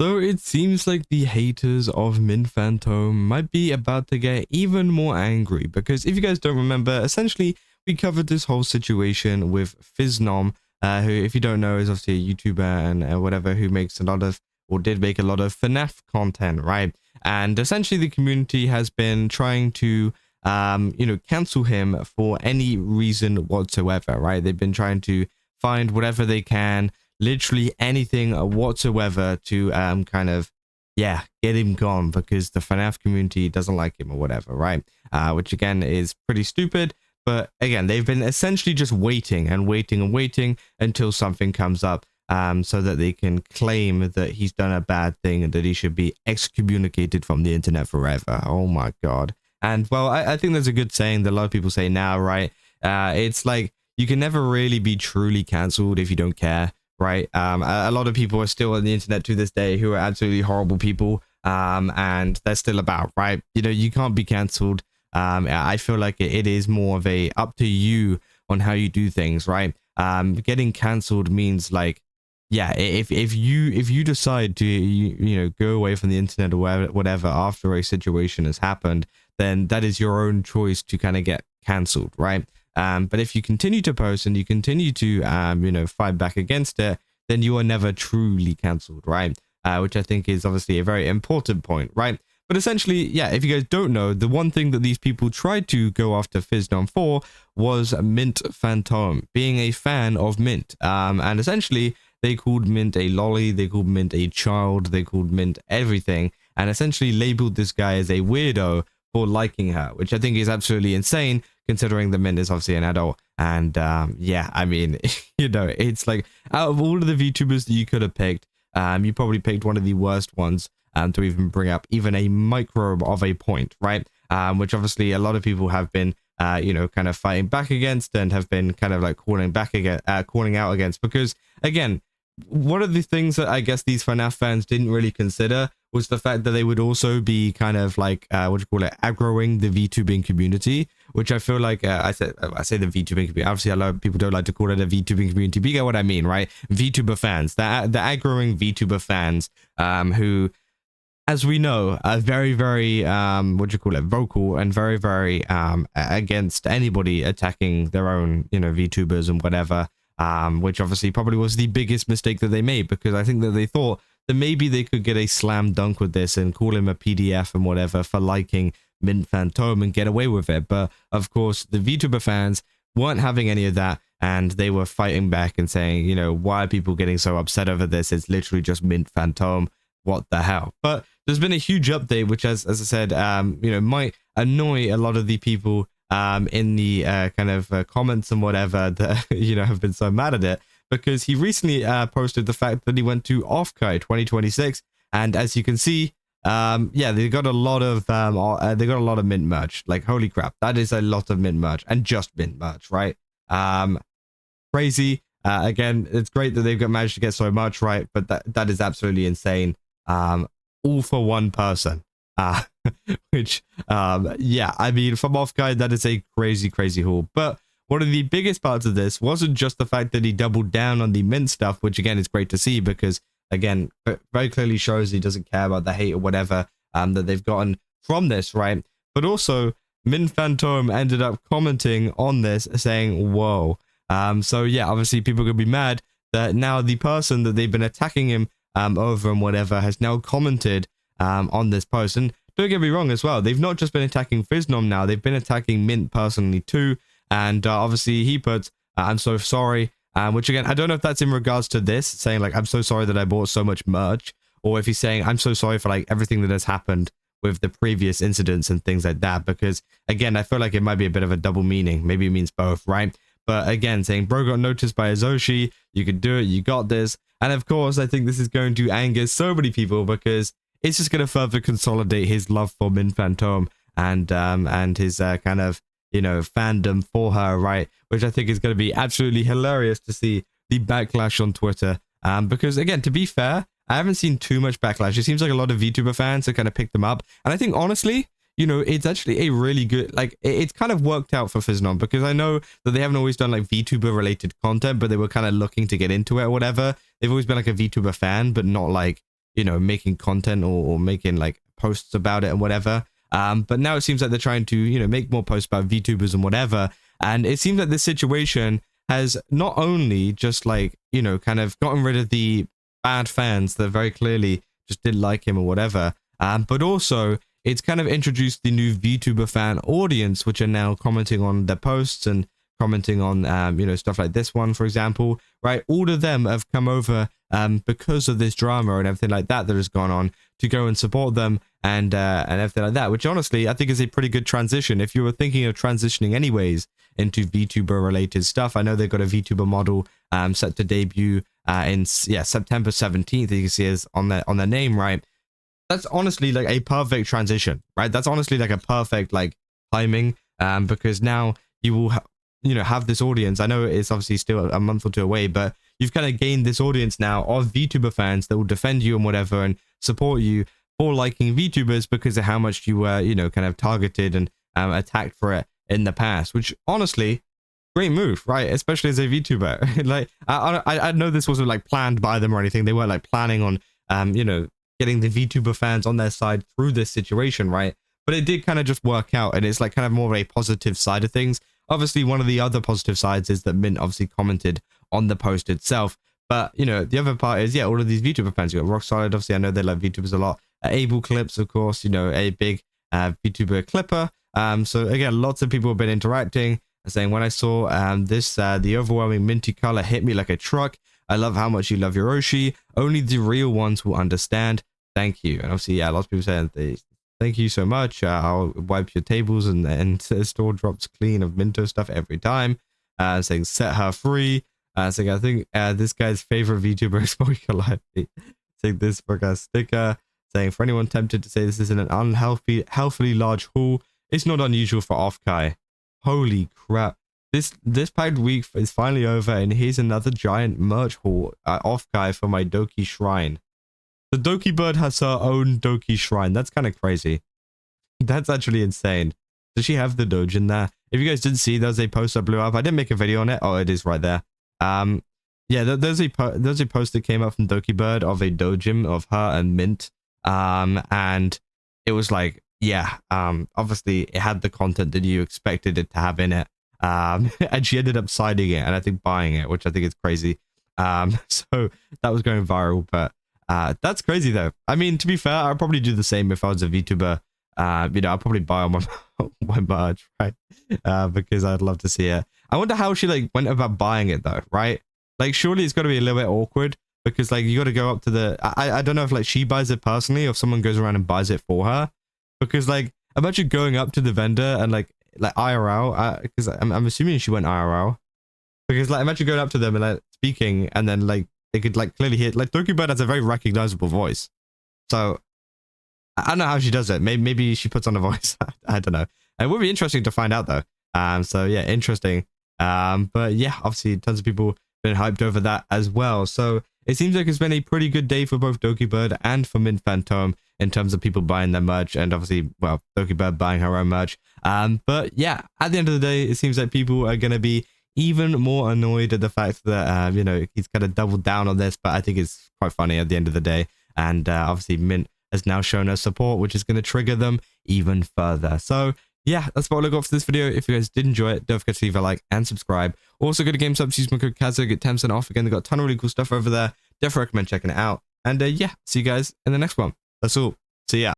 So it seems like the haters of Mint Fantome might be about to get even more angry, because if you guys don't remember, essentially we covered this whole situation with Phisnom, who, if you don't know, is obviously a YouTuber and whatever, who makes a lot of, or did make a lot of FNAF content, right? And essentially the community has been trying to cancel him for any reason whatsoever, right? They've been trying to find whatever they can, literally anything whatsoever, to get him gone, because the FNAF community doesn't like him or whatever, right? Which again is pretty stupid. But again, they've been essentially just waiting and waiting and waiting until something comes up, so that they can claim that he's done a bad thing and that he should be excommunicated from the internet forever. Oh my god. And well, I think there's a good saying that a lot of people say now, right? It's like, you can never really be truly cancelled if you don't care, right? A lot of people are still on the internet to this day who are absolutely horrible people, and they're still about, right? You know, you can't be cancelled. I feel like it is more of a up to you on how you do things, right? Getting cancelled means, like, yeah, if you decide to go away from the internet or whatever after a situation has happened, then that is your own choice to kind of get cancelled, right? But if you continue to post and you continue to fight back against it, then you are never truly cancelled, right? Which I think is obviously a very important point, right? But essentially, yeah, if you guys don't know, the one thing that these people tried to go after Phisnom for was Mint Fantome, being a fan of Mint. And essentially, they called Mint a lolly, they called Mint a child, they called Mint everything, and essentially labeled this guy as a weirdo for liking her, which I think is absolutely insane, considering that Mint is obviously an adult. And yeah, I mean, it's like, out of all of the VTubers that you could have picked, you probably picked one of the worst ones to even bring up even a microbe of a point, right? Which obviously a lot of people have been kind of fighting back against, and have been kind of like calling out against, because again, one of the things that I guess these FNAF fans didn't really consider was the fact that they would also be kind of like aggroing the VTubing community, which I feel like I say the VTubing community. Obviously, a lot of people don't like to call it a VTubing community, but you get what I mean, right? VTuber fans, the aggroing VTuber fans, who, as we know, are very, very vocal, and very, very against anybody attacking their own VTubers and whatever. Which obviously probably was the biggest mistake that they made, because I think that they thought that maybe they could get a slam dunk with this and call him a PDF and whatever for liking Mint Fantome and get away with it. But of course, the VTuber fans weren't having any of that, and they were fighting back and saying, why are people getting so upset over this? It's literally just Mint Fantome. What the hell? But there's been a huge update, which, as I said, might annoy a lot of the people in the comments and whatever that have been so mad at it, because he recently posted the fact that he went to Offkai 2026, and as you can see, they got a lot of Mint merch. Like, holy crap, that is a lot of Mint merch, and just Mint merch, right? Crazy. Again, it's great that they've managed to get so much, right? But that is absolutely insane. All for one person. Which I mean, from Offkai, that is a crazy haul. But one of the biggest parts of this wasn't just the fact that he doubled down on the Mint stuff, which again is great to see, because again, very clearly shows he doesn't care about the hate or whatever that they've gotten from this, right? But also, Mint Fantome ended up commenting on this, saying, whoa. So yeah, obviously people could be mad that now the person that they've been attacking him over and whatever has now commented on this post. And don't get me wrong as well, they've not just been attacking Phisnom now, they've been attacking Mint personally too. And obviously he puts, I'm so sorry, which again, I don't know if that's in regards to this, saying like, I'm so sorry that I bought so much merch, or if he's saying, I'm so sorry for like everything that has happened with the previous incidents and things like that, because again, I feel like it might be a bit of a double meaning. Maybe it means both, right? But again, saying, bro got noticed by Azoshi, you could do it, you got this. And of course, I think this is going to anger so many people, because it's just going to further consolidate his love for Mint Fantome and his fandom for her, right? Which I think is going to be absolutely hilarious to see the backlash on Twitter. Because again, to be fair, I haven't seen too much backlash. It seems like a lot of VTuber fans have kind of picked them up. And I think, honestly, it's actually a really good, like, it's kind of worked out for Phisnom, because I know that they haven't always done like VTuber related content, but they were kind of looking to get into it or whatever. They've always been like a VTuber fan, but not like you know, making content or making like posts about it and whatever. But now it seems like they're trying to, you know, make more posts about VTubers and whatever. And it seems like this situation has not only just like, you know, kind of gotten rid of the bad fans that very clearly just didn't like him or whatever, but also it's kind of introduced the new VTuber fan audience, which are now commenting on their posts and commenting on, you know, stuff like this one, for example, right? All of them have come over because of this drama and everything like that that has gone on to go and support them and everything like that, which honestly I think is a pretty good transition. If you were thinking of transitioning anyways into VTuber related stuff, I know they've got a VTuber model set to debut in September 17th. You can see is on their name, right? That's honestly like a perfect transition, right? That's honestly like a perfect like timing, because now you will you know, have this audience. I know it's obviously still a month or two away, but you've kind of gained this audience now of VTuber fans that will defend you and whatever and support you for liking VTubers because of how much you were, you know, kind of targeted and attacked for it in the past, which honestly, great move, right? Especially as a VTuber. Like, I know this wasn't like planned by them or anything. They weren't like planning on, you know, getting the VTuber fans on their side through this situation, right? But it did kind of just work out, and it's like kind of more of a positive side of things. Obviously, one of the other positive sides is that Mint obviously commented on the post itself. But, you know, the other part is, yeah, all of these VTuber fans. You got Rock Solid, obviously, I know they love VTubers a lot. Able Clips, of course, you know, a big VTuber clipper. So, again, lots of people have been interacting and saying, when I saw this, the overwhelming minty color hit me like a truck. I love how much you love Yoroshi. Only the real ones will understand. Thank you. And obviously, yeah, lots of people saying thank you so much. I'll wipe your tables and the store drops clean of Minto stuff every time. Saying set her free. Saying I think this guy's favorite VTuber is Moika. Saying this for a sticker. Saying for anyone tempted to say this isn't an healthily large haul, it's not unusual for Offkai. Holy crap. This packed week is finally over, and here's another giant merch haul at Offkai for my Doki shrine. The Doki Bird has her own Doki shrine. That's kind of crazy. That's actually insane. Does she have the doge in there? If you guys didn't see, there's a post that blew up. I didn't make a video on it. Oh, it is right there. Yeah, there's a post that came up from Doki Bird of a dojim of her and Mint. And it was like, yeah, obviously it had the content that you expected it to have in it. And she ended up signing it and I think buying it, which I think is crazy. So that was going viral, but that's crazy though. I mean, to be fair, I'd probably do the same if I was a VTuber. You know, I'd probably buy on my merch, right? Because I'd love to see it. I wonder how she like went about buying it though, right? Like, surely it's got to be a little bit awkward because like you got to go up to the. I don't know if like she buys it personally or if someone goes around and buys it for her. Because like imagine going up to the vendor and like IRL, because I'm assuming she went IRL. Because like imagine going up to them and like speaking and then like they could like clearly hear, like Doki Bird has a very recognizable voice. So I don't know how she does it. Maybe she puts on a voice. I don't know. It would be interesting to find out though. So yeah, interesting. But yeah, obviously tons of people been hyped over that as well. So it seems like it's been a pretty good day for both Doki Bird and for Mint Fantome in terms of people buying their merch and obviously, well, Doki Bird buying her own merch. But yeah, at the end of the day, it seems like people are going to be even more annoyed at the fact that, you know, he's kind of doubled down on this, but I think it's quite funny at the end of the day. And obviously Mint has now shown us support, which is going to trigger them even further. So yeah, that's what I look off for this video. If you guys did enjoy it, don't forget to leave a like and subscribe. Also, go to GameStop, use my code Kazo, get 10% off. Again, they've got a ton of really cool stuff over there. Definitely recommend checking it out. And yeah, see you guys in the next one. That's all. See ya.